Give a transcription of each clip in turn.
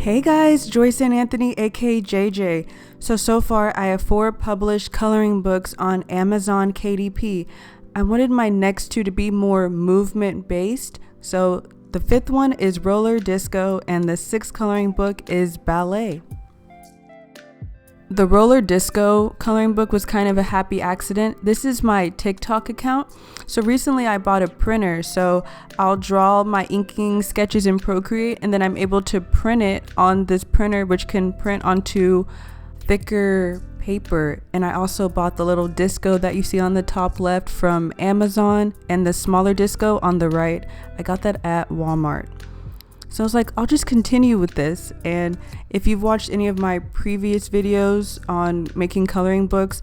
Hey guys, Joyce-Anne Anthony, aka JJ. So far I have 4 published coloring books on Amazon KDP. I wanted my next 2 to be more movement based. So the 5th one is roller disco and the 6th coloring book is ballet. The roller disco coloring book was kind of a happy accident. This is my TikTok account. So recently I bought a printer, so I'll draw my inking sketches in Procreate and then I'm able to print it on this printer, which can print onto thicker paper. And I also bought the little disco that you see on the top left from Amazon and the smaller disco on the right. I got that at Walmart. So I was like, I'll just continue with this. And if you've watched any of my previous videos on making coloring books,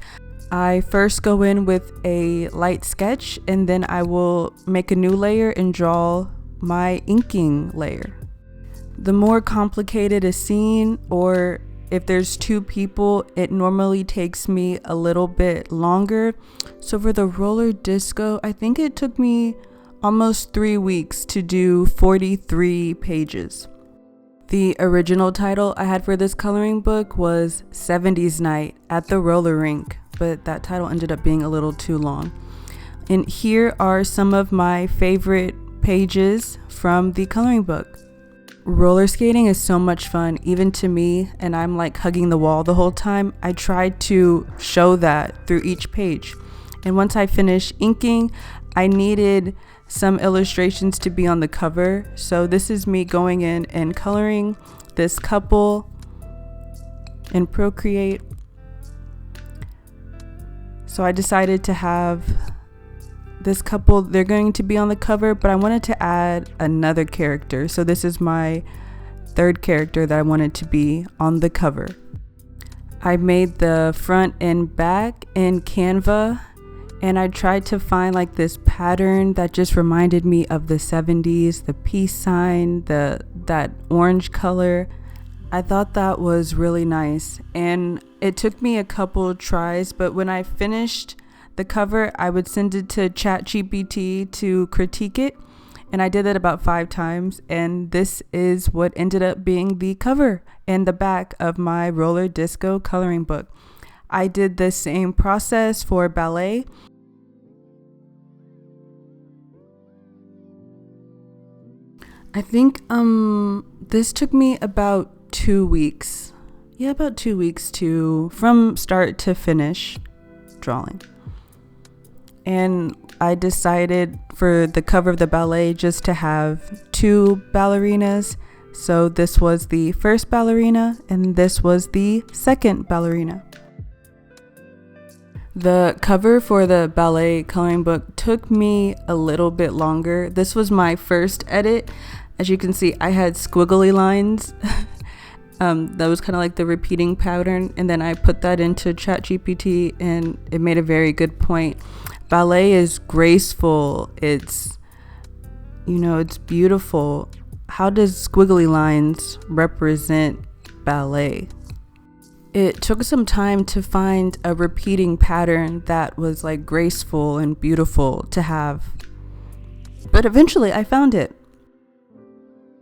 I first go in with a light sketch and then I will make a new layer and draw my inking layer. The more complicated a scene, or if there's 2 people, it normally takes me a little bit longer. So for the roller disco, I think it took me almost 3 weeks to do 43 pages. The original title I had for this coloring book was 70s Night at the Roller Rink, but that title ended up being a little too long. And here are some of my favorite pages from the coloring book. Roller skating is so much fun, even to me, and I'm like hugging the wall the whole time. I tried to show that through each page. And once I finished inking, I needed some illustrations to be on the cover. So this is me going in and coloring this couple in Procreate. So I decided to have this couple, they're going to be on the cover, but I wanted to add another character. So this is my 3rd character that I wanted to be on the cover. I made the front and back in Canva, and I tried to find like this pattern that just reminded me of the 70s, the peace sign, that orange color. I thought that was really nice, and it took me a couple tries, but when I finished the cover, I would send it to ChatGPT to critique it, and I did that about 5 times, and this is what ended up being the cover and the back of my roller disco coloring book. I did the same process for ballet. I think this took me about 2 weeks. Yeah, about 2 weeks from start to finish drawing. And I decided for the cover of the ballet just to have 2 ballerinas. So this was the first ballerina and this was the second ballerina. The cover for the ballet coloring book took me a little bit longer. This was my first edit. As you can see, I had squiggly lines. That was kind of like the repeating pattern. And then I put that into ChatGPT and it made a very good point. Ballet is graceful. It's beautiful. How does squiggly lines represent ballet? It took some time to find a repeating pattern that was like graceful and beautiful to have. But eventually I found it.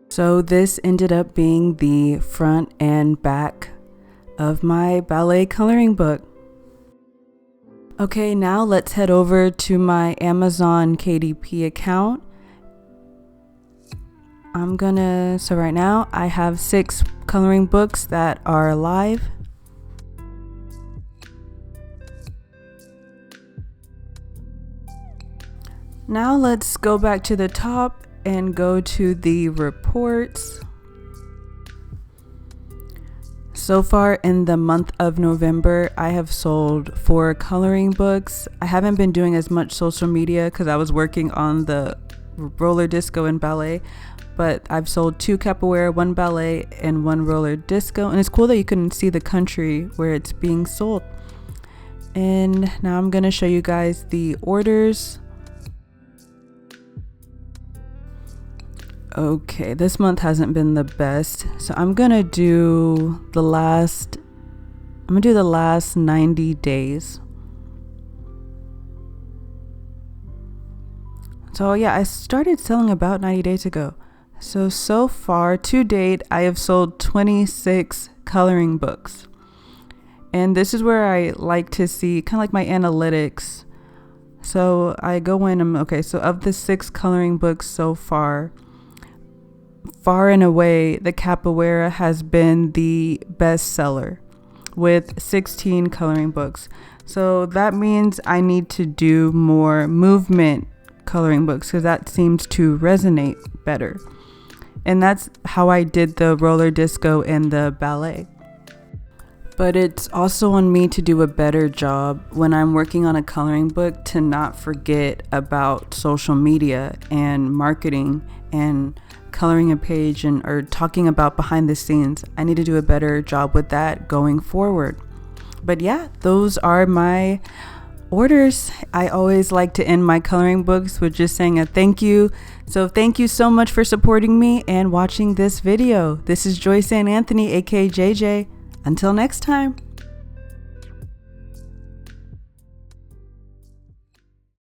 So this ended up being the front and back of my ballet coloring book. Okay, now let's head over to my Amazon KDP account. So right now I have 6 coloring books that are live. Now let's go back to the top and go to the reports. So far in the month of November, I have sold 4 coloring books. I haven't been doing as much social media because I was working on the roller disco and ballet, but I've sold 2 capoeira, 1 ballet, and 1 roller disco. And it's cool that you can see the country where it's being sold. And now I'm gonna show you guys the orders. Okay, this month hasn't been the best, so I'm gonna do the last 90 days. So yeah, I started selling about 90 days ago. So far to date, I have sold 26 coloring books. And this is where I like to see kind of like my analytics. So I go in and, okay, so of the 6 coloring books so far and away, the Capoeira has been the best seller with 16 coloring books. So that means I need to do more movement coloring books because that seems to resonate better. And that's how I did the roller disco and the ballet. But it's also on me to do a better job when I'm working on a coloring book to not forget about social media and marketing and coloring a page or talking about behind the scenes. I need to do a better job with that going forward. But yeah, those are my orders. I always like to end my coloring books with just saying a thank you. So thank you so much for supporting me and watching this video. This is Joyce-Anne Anthony, aka JJ. Until next time.